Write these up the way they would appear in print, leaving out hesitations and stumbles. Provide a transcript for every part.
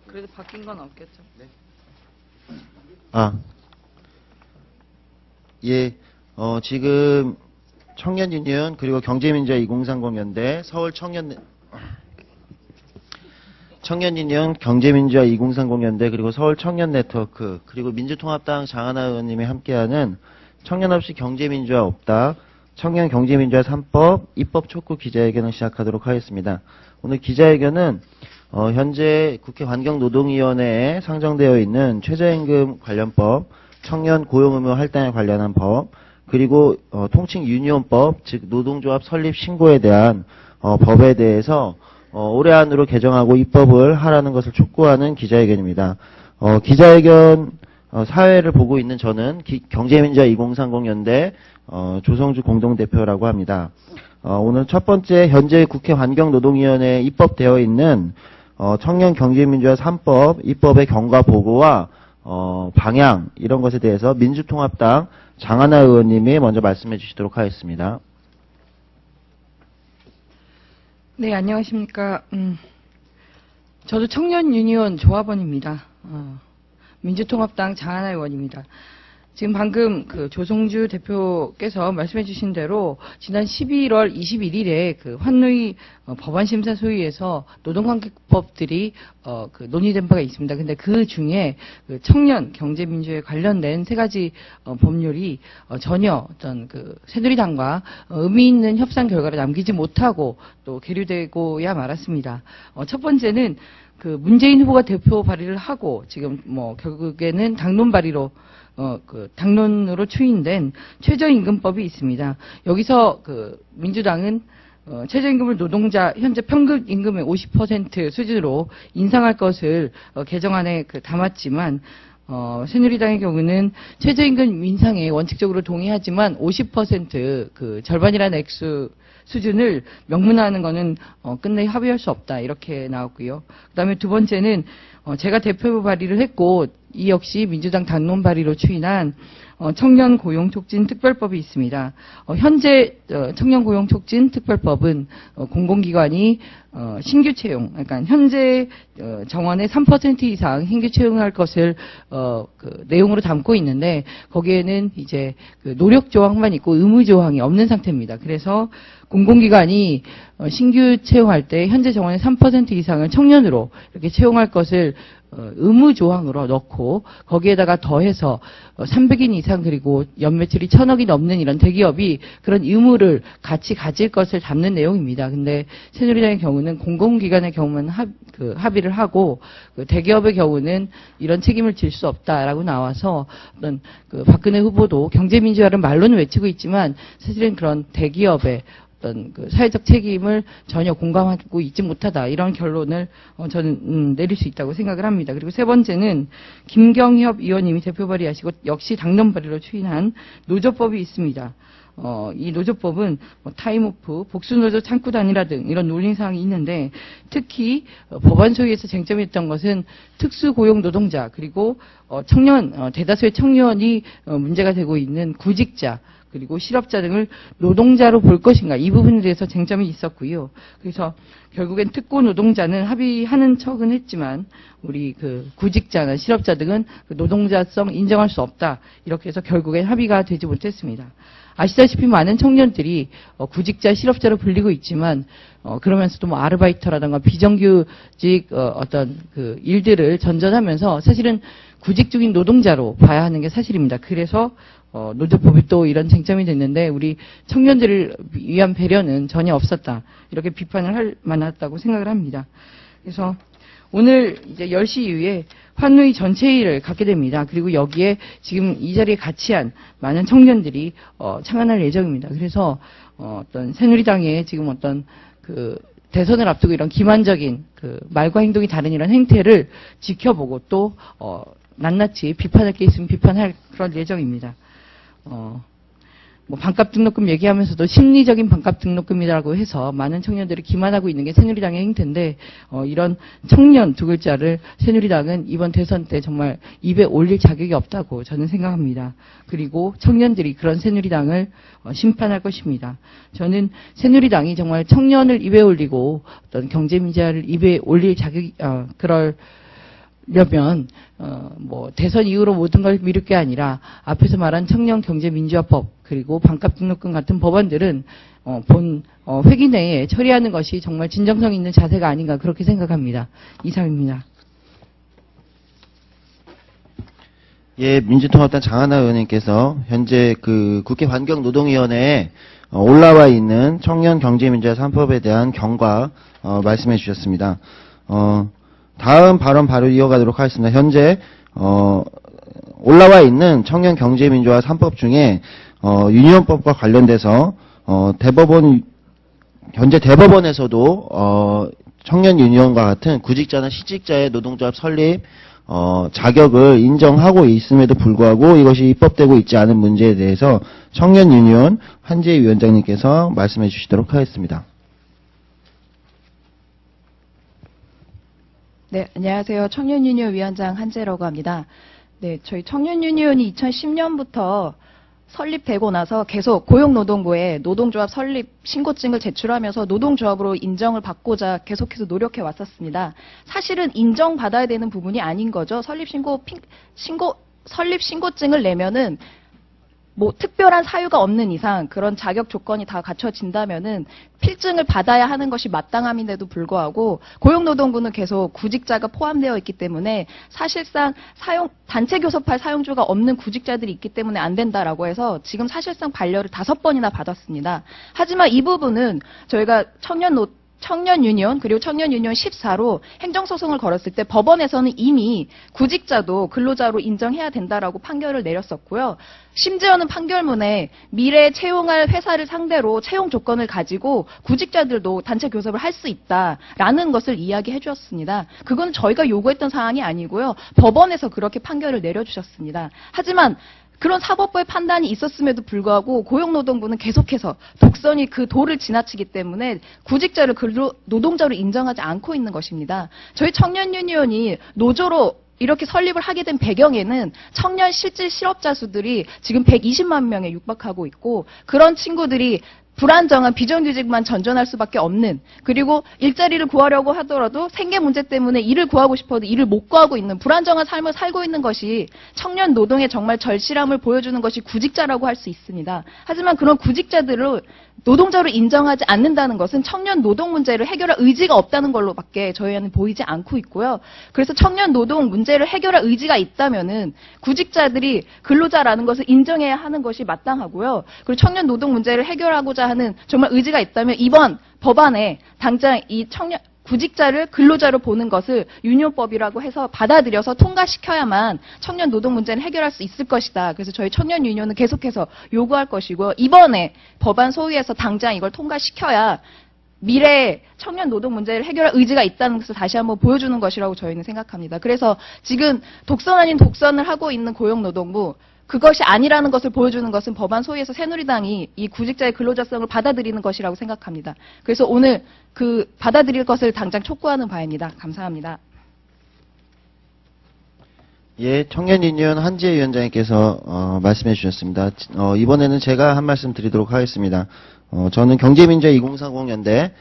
그래도 바뀐 건 없겠죠. 네. 예, 지금 청년유니언 그리고 경제민주화 2030연대 서울 청년유니언 경제민주화 2030연대 그리고 서울 청년네트워크 그리고 민주통합당 장하나 의원님이 함께하는 청년 없이 경제민주화 없다 청년 경제민주화 3법 입법 촉구 기자회견을 시작하도록 하겠습니다. 오늘 기자회견은 현재 국회 환경노동위원회에 상정되어 있는 최저임금 관련법, 청년 고용의무 할당에 관련한 법, 그리고 통칭 유니온법, 즉 노동조합 설립 신고에 대한 법에 대해서 올해 안으로 개정하고 입법을 하라는 것을 촉구하는 기자회견입니다. 기자회견 사회를 보고 있는 저는 경제민주화 2030연대 조성주 공동대표라고 합니다. 오늘 첫 번째 현재 국회 환경노동위원회에 입법되어 있는 청년 경제민주화 3법 입법의 경과 보고와 방향 이런 것에 대해서 민주통합당 장하나 의원님이 먼저 말씀해 주시도록 하겠습니다. 네, 안녕하십니까. 저도 청년유니온 조합원입니다. 민주통합당 장하나 의원입니다. 지금 방금 그 조성주 대표께서 말씀해 주신 대로 지난 11월 21일에 그 환노위 법안심사소위에서 노동관계법들이 그 논의된 바가 있습니다. 근데 그 중에 그 청년 경제민주에 관련된 세 가지 법률이 전혀 어떤 그 새누리당과 의미 있는 협상 결과를 남기지 못하고 또 계류되고야 말았습니다. 첫 번째는 그 문재인 후보가 대표 발의를 하고 지금 뭐 결국에는 당론 발의로 그 당론으로 추인된 최저임금법이 있습니다. 여기서 그 민주당은 최저임금을 노동자 현재 평균 임금의 50% 수준으로 인상할 것을 개정안에 담았지만 새누리당의 경우는 최저임금 인상에 원칙적으로 동의하지만 50% 그 절반이라는 액수 수준을 명문화하는 것은 끝내 합의할 수 없다 이렇게 나왔고요. 그다음에 두 번째는 제가 대표 발의를 했고 이 역시 민주당 당론 발의로 추인한 청년 고용 촉진 특별법이 있습니다. 현재 청년 고용 촉진 특별법은 공공기관이 신규 채용, 그러니까 현재 정원의 3% 이상 신규 채용할 것을 그 내용으로 담고 있는데 거기에는 이제 그 노력 조항만 있고 의무 조항이 없는 상태입니다. 그래서 공공기관이 신규 채용할 때 현재 정원의 3% 이상을 청년으로 이렇게 채용할 것을 의무 조항으로 넣고 거기에다가 더해서 300인 이상 그리고 연매출이 1000억이 넘는 이런 대기업이 그런 의무를 같이 가질 것을 담는 내용입니다. 근데 새누리당의 경우는 공공기관의 경우는 합의를 하고 그 대기업의 경우는 이런 책임을 질 수 없다라고 나와서 어떤 그 박근혜 후보도 경제민주화를 말로는 외치고 있지만 사실은 그런 대기업의 어떤 그 사회적 책임을 전혀 공감하고 있지 못하다 이런 결론을 저는 내릴 수 있다고 생각을 합니다. 그리고 세 번째는 김경협 의원님이 대표 발의하시고 역시 당론 발의로 추인한 노조법이 있습니다. 이 노조법은 타임오프, 복수노조 창구 단일화 등 이런 논의사항이 있는데 특히 법안 소위에서 쟁점이었던 것은 특수고용 노동자 그리고 대다수의 청년이 문제가 되고 있는 구직자 그리고 실업자 등을 노동자로 볼 것인가 이 부분에 대해서 쟁점이 있었고요. 그래서 결국엔 특고 노동자는 합의하는 척은 했지만 우리 그 구직자나 실업자 등은 그 노동자성 인정할 수 없다 이렇게 해서 결국엔 합의가 되지 못했습니다. 아시다시피 많은 청년들이 구직자, 실업자로 불리고 있지만 그러면서도 뭐 아르바이터라든가 비정규직 어떤 그 일들을 전전하면서 사실은 구직 중인 노동자로 봐야 하는 게 사실입니다. 그래서 노조법이 또 이런 쟁점이 됐는데 우리 청년들을 위한 배려는 전혀 없었다. 이렇게 비판을 할 만하다고 생각을 합니다. 그래서 오늘 이제 10시 이후에 환노위 전체 회의를 갖게 됩니다. 그리고 여기에 지금 이 자리에 같이 한 많은 청년들이 참여할 예정입니다. 그래서 어떤 새누리당의 지금 어떤 그 대선을 앞두고 이런 기만적인 그 말과 행동이 다른 이런 행태를 지켜보고 또 낱낱이 비판할 게 있으면 비판할 그런 예정입니다. 뭐 반값 등록금 얘기하면서도 심리적인 반값 등록금이라고 해서 많은 청년들이 기만하고 있는 게 새누리당의 행태인데 이런 청년 두 글자를 새누리당은 이번 대선 때 정말 입에 올릴 자격이 없다고 저는 생각합니다. 그리고 청년들이 그런 새누리당을 심판할 것입니다. 저는 새누리당이 정말 청년을 입에 올리고 어떤 경제민주화를 입에 올릴 자격이 려면 뭐 대선 이후로 모든 걸 미룰 게 아니라 앞에서 말한 청년 경제 민주화법 그리고 반값 등록금 같은 법안들은 본 회기 내에 처리하는 것이 정말 진정성 있는 자세가 아닌가 그렇게 생각합니다. 이상입니다. 예, 민주통합당 장하나 의원님께서 현재 그 국회 환경노동위원회에 올라와 있는 청년 경제민주화 3법에 대한 경과 말씀해 주셨습니다. 다음 발언 바로 이어가도록 하겠습니다. 현재 올라와 있는 청년 경제민주화 3법 중에 유니온법과 관련돼서 현재 대법원에서도 청년 유니온과 같은 구직자나 실직자의 노동조합 설립 자격을 인정하고 있음에도 불구하고 이것이 입법되고 있지 않은 문제에 대해서 청년 유니온 한재희 위원장님께서 말씀해 주시도록 하겠습니다. 네, 안녕하세요. 청년유니온 위원장 한재라고 합니다. 네, 저희 청년유니온이 2010년부터 설립되고 나서 계속 고용노동부에 노동조합 설립 신고증을 제출하면서 노동조합으로 인정을 받고자 계속해서 노력해 왔었습니다. 사실은 인정받아야 되는 부분이 아닌 거죠. 설립 신고증을 내면은 뭐 특별한 사유가 없는 이상 그런 자격 조건이 다 갖춰진다면은 필증을 받아야 하는 것이 마땅함인데도 불구하고 고용노동부는 계속 구직자가 포함되어 있기 때문에 사실상 단체 교섭할 사용주가 없는 구직자들이 있기 때문에 안 된다라고 해서 지금 사실상 반려를 5번이나 받았습니다. 하지만 이 부분은 저희가 청년유니온 그리고 청년유니온 14로 행정소송을 걸었을 때 법원에서는 이미 구직자도 근로자로 인정해야 된다라고 판결을 내렸었고요. 심지어는 판결문에 미래에 채용할 회사를 상대로 채용 조건을 가지고 구직자들도 단체 교섭을 할 수 있다라는 것을 이야기해 주었습니다. 그건 저희가 요구했던 사항이 아니고요. 법원에서 그렇게 판결을 내려주셨습니다. 하지만 그런 사법부의 판단이 있었음에도 불구하고 고용노동부는 계속해서 독선이 그 도를 지나치기 때문에 구직자를 노동자로 인정하지 않고 있는 것입니다. 저희 청년유니온이 노조로 이렇게 설립을 하게 된 배경에는 청년 실질 실업자 수들이 지금 120만 명에 육박하고 있고 그런 친구들이 불안정한 비정규직만 전전할 수밖에 없는 그리고 일자리를 구하려고 하더라도 생계 문제 때문에 일을 구하고 싶어도 일을 못 구하고 있는 불안정한 삶을 살고 있는 것이 청년 노동의 정말 절실함을 보여주는 것이 구직자라고 할 수 있습니다. 하지만 그런 구직자들을 노동자로 인정하지 않는다는 것은 청년 노동 문제를 해결할 의지가 없다는 걸로밖에 저희는 보이지 않고 있고요. 그래서 청년 노동 문제를 해결할 의지가 있다면은 구직자들이 근로자라는 것을 인정해야 하는 것이 마땅하고요. 그리고 청년 노동 문제를 해결하고자 하는 정말 의지가 있다면 이번 법안에 당장 이 구직자를 근로자로 보는 것을 유니온법이라고 해서 받아들여서 통과시켜야만 청년 노동 문제를 해결할 수 있을 것이다. 그래서 저희 청년 유니온은 계속해서 요구할 것이고 이번에 법안 소위에서 당장 이걸 통과시켜야 미래에 청년 노동 문제를 해결할 의지가 있다는 것을 다시 한번 보여주는 것이라고 저희는 생각합니다. 그래서 지금 독선 아닌 독선을 하고 있는 고용노동부 그것이 아니라는 것을 보여주는 것은 법안 소위에서 새누리당이 이 구직자의 근로자성을 받아들이는 것이라고 생각합니다. 그래서 오늘 그 받아들일 것을 당장 촉구하는 바입니다. 감사합니다. 예, 청년유니온 한지혜 위원장님께서 말씀해 주셨습니다. 이번에는 제가 한 말씀 드리도록 하겠습니다. 저는 경제민주화 2030연대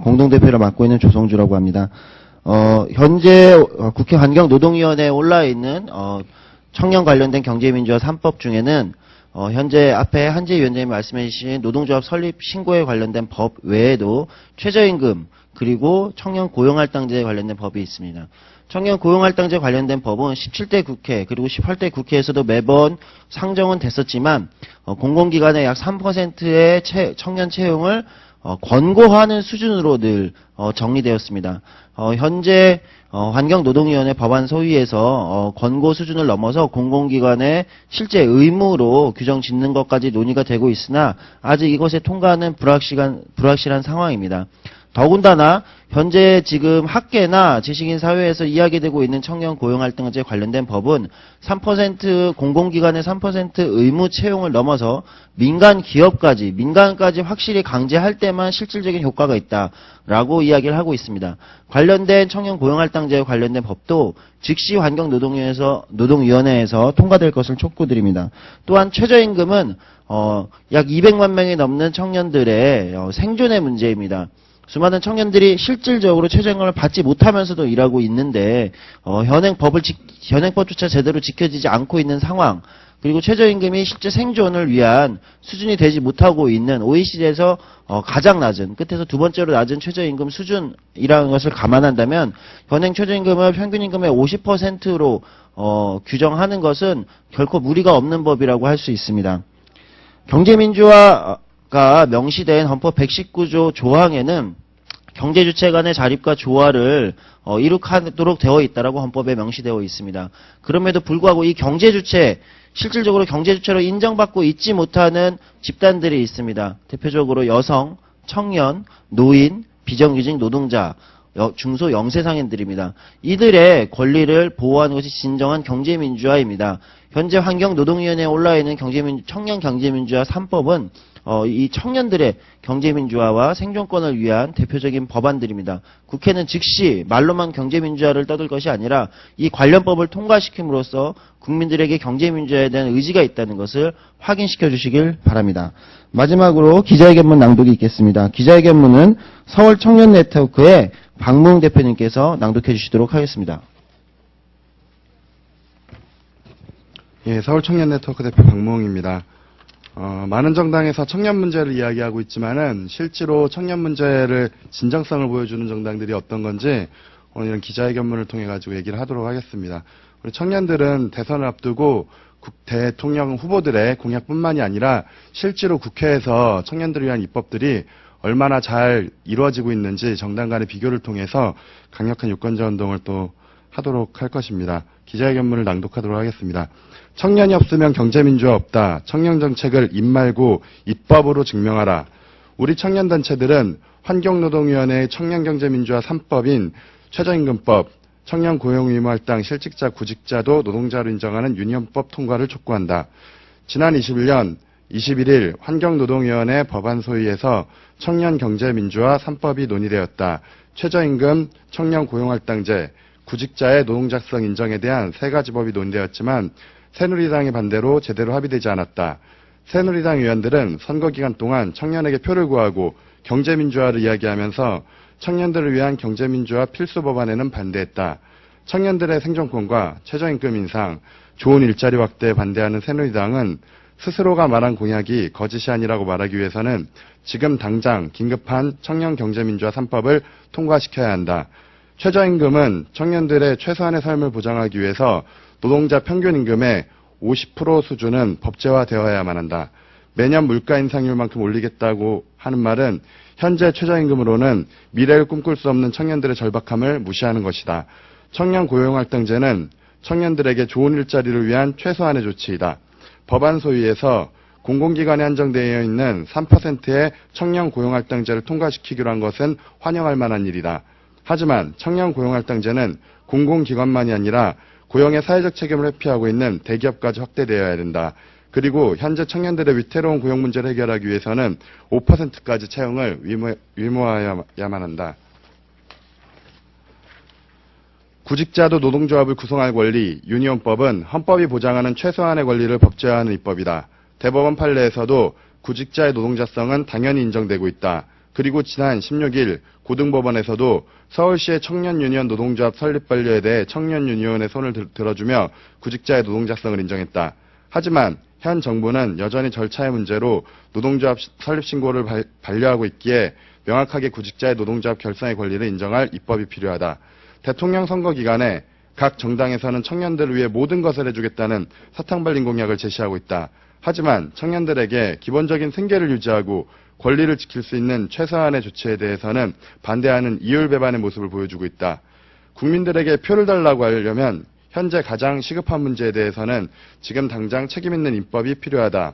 공동대표를 맡고 있는 조성주라고 합니다. 현재 국회 환경노동위원회에 올라와 있는 청년 관련된 경제민주화 3법 중에는 현재 앞에 한재희 위원장님이 말씀해 주신 노동조합 설립 신고에 관련된 법 외에도 최저임금 그리고 청년 고용할당제에 관련된 법이 있습니다. 청년 고용할당제 관련된 법은 17대 국회 그리고 18대 국회에서도 매번 상정은 됐었지만 공공기관의 약 3%의 청년 채용을 권고하는 수준으로 늘 정리되었습니다. 현재 환경노동위원회 법안 소위에서 권고 수준을 넘어서 공공기관의 실제 의무로 규정 짓는 것까지 논의가 되고 있으나 아직 이것의 통과는 불확실한 상황입니다. 더군다나 현재 지금 학계나 지식인 사회에서 이야기되고 있는 청년 고용활동제 관련된 법은 3% 공공기관의 3% 의무 채용을 넘어서 민간까지 확실히 강제할 때만 실질적인 효과가 있다라고 이야기를 하고 있습니다. 관련된 청년 고용할당제에 관련된 법도 즉시 환경노동위원회에서 통과될 것을 촉구드립니다. 또한 최저임금은 약 200만 명이 넘는 청년들의 생존의 문제입니다. 수많은 청년들이 실질적으로 최저임금을 받지 못하면서도 일하고 있는데 현행법조차 제대로 지켜지지 않고 있는 상황, 그리고 최저임금이 실제 생존을 위한 수준이 되지 못하고 있는 OECD에서 가장 낮은, 끝에서 두 번째로 낮은 최저임금 수준이라는 것을 감안한다면 현행 최저임금을 평균임금의 50%로 규정하는 것은 결코 무리가 없는 법이라고 할 수 있습니다. 경제민주화가 명시된 헌법 119조 조항에는 경제주체 간의 자립과 조화를 이룩하도록 되어 있다라고 헌법에 명시되어 있습니다. 그럼에도 불구하고 이 경제주체, 실질적으로 경제주체로 인정받고 있지 못하는 집단들이 있습니다. 대표적으로 여성, 청년, 노인, 비정규직 노동자, 중소 영세상인들입니다. 이들의 권리를 보호하는 것이 진정한 경제민주화입니다. 현재 환경노동위원회에 올라와 있는 청년 경제민주화 3법은 이 청년들의 경제민주화와 생존권을 위한 대표적인 법안들입니다. 국회는 즉시 말로만 경제민주화를 떠들 것이 아니라 이 관련법을 통과시킴으로써 국민들에게 경제민주화에 대한 의지가 있다는 것을 확인시켜 주시길 바랍니다. 마지막으로 기자회견문 낭독이 있겠습니다. 기자회견문은 서울 청년 네트워크의 박무흥 대표님께서 낭독해 주시도록 하겠습니다. 예, 서울 청년 네트워크 대표 박무흥입니다. 많은 정당에서 청년 문제를 이야기하고 있지만은 실제로 청년 문제를 진정성을 보여주는 정당들이 어떤 건지 오늘 이런 기자회견문을 통해 가지고 얘기를 하도록 하겠습니다. 우리 청년들은 대선을 앞두고 대통령 후보들의 공약뿐만이 아니라 실제로 국회에서 청년들을 위한 입법들이 얼마나 잘 이루어지고 있는지 정당 간의 비교를 통해서 강력한 유권자 운동을 또 하도록 할 것입니다. 기자회견문을 낭독하도록 하겠습니다. 청년이 없으면 경제민주화 없다. 청년정책을 입 말고 입법으로 증명하라. 우리 청년단체들은 환경노동위원회의 청년경제민주화 3법인 최저임금법, 청년고용의무할당 실직자 구직자도 노동자로 인정하는 유니온법 통과를 촉구한다. 지난 21일 환경노동위원회 법안소위에서 청년경제민주화 3법이 논의되었다. 최저임금, 청년고용할당제, 구직자의 노동작성 인정에 대한 세 가지 법이 논의되었지만 새누리당의 반대로 제대로 합의되지 않았다. 새누리당 의원들은 선거 기간 동안 청년에게 표를 구하고 경제민주화를 이야기하면서 청년들을 위한 경제민주화 필수 법안에는 반대했다. 청년들의 생존권과 최저임금 인상, 좋은 일자리 확대에 반대하는 새누리당은 스스로가 말한 공약이 거짓이 아니라고 말하기 위해서는 지금 당장 긴급한 청년경제민주화 3법을 통과시켜야 한다. 최저임금은 청년들의 최소한의 삶을 보장하기 위해서 노동자 평균임금의 50% 수준은 법제화되어야만 한다. 매년 물가 인상률만큼 올리겠다고 하는 말은 현재 최저임금으로는 미래를 꿈꿀 수 없는 청년들의 절박함을 무시하는 것이다. 청년 고용할당제는 청년들에게 좋은 일자리를 위한 최소한의 조치이다. 법안 소위에서 공공기관에 한정되어 있는 3%의 청년 고용할당제를 통과시키기로 한 것은 환영할 만한 일이다. 하지만 청년 고용할당제는 공공기관만이 아니라 고용의 사회적 책임을 회피하고 있는 대기업까지 확대되어야 된다. 그리고 현재 청년들의 위태로운 고용 문제를 해결하기 위해서는 5%까지 채용을 의무화해야만 한다. 구직자도 노동조합을 구성할 권리, 유니온법은 헌법이 보장하는 최소한의 권리를 법제화하는 입법이다. 대법원 판례에서도 구직자의 노동자성은 당연히 인정되고 있다. 그리고 지난 16일 고등법원에서도 서울시의 청년유니온 노동조합 설립 반려에 대해 청년유니온의 손을 들어주며 구직자의 노동자성을 인정했다. 하지만 현 정부는 여전히 절차의 문제로 노동조합 설립 신고를 반려하고 있기에 명확하게 구직자의 노동조합 결성의 권리를 인정할 입법이 필요하다. 대통령 선거 기간에 각 정당에서는 청년들을 위해 모든 것을 해주겠다는 사탕발린 공약을 제시하고 있다. 하지만 청년들에게 기본적인 생계를 유지하고 권리를 지킬 수 있는 최소한의 조치에 대해서는 반대하는 이율배반의 모습을 보여주고 있다. 국민들에게 표를 달라고 하려면 현재 가장 시급한 문제에 대해서는 지금 당장 책임있는 입법이 필요하다.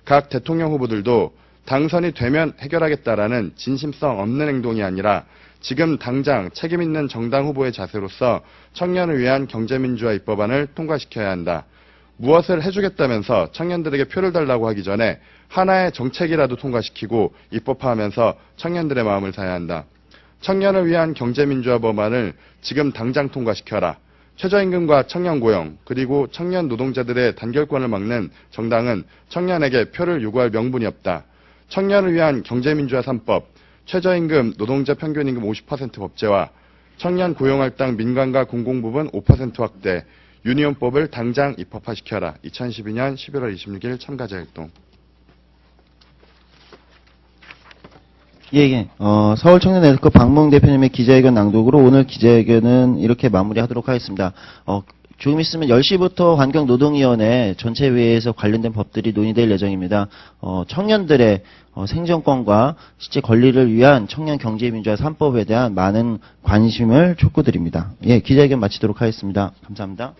각 대통령 후보들도 당선이 되면 해결하겠다라는 진심성 없는 행동이 아니라 지금 당장 책임 있는 정당 후보의 자세로서 청년을 위한 경제민주화 입법안을 통과시켜야 한다. 무엇을 해주겠다면서 청년들에게 표를 달라고 하기 전에 하나의 정책이라도 통과시키고 입법화하면서 청년들의 마음을 사야 한다. 청년을 위한 경제민주화 법안을 지금 당장 통과시켜라. 최저임금과 청년고용 그리고 청년 노동자들의 단결권을 막는 정당은 청년에게 표를 요구할 명분이 없다. 청년을 위한 경제민주화 3법, 최저임금, 노동자 평균임금 50% 법제화, 청년 고용할당 민간과 공공부문 5% 확대, 유니온법을 당장 입법화시켜라. 2012년 11월 26일 참가자활동. 예. 서울청년네트워크 박몽 대표님의 기자회견 낭독으로 오늘 기자회견은 이렇게 마무리하도록 하겠습니다. 조금 있으면 10시부터 환경노동위원회 전체회의에서 관련된 법들이 논의될 예정입니다. 청년들의 생존권과 실제 권리를 위한 청년 경제민주화 3법에 대한 많은 관심을 촉구드립니다. 예, 기자회견 마치도록 하겠습니다. 감사합니다.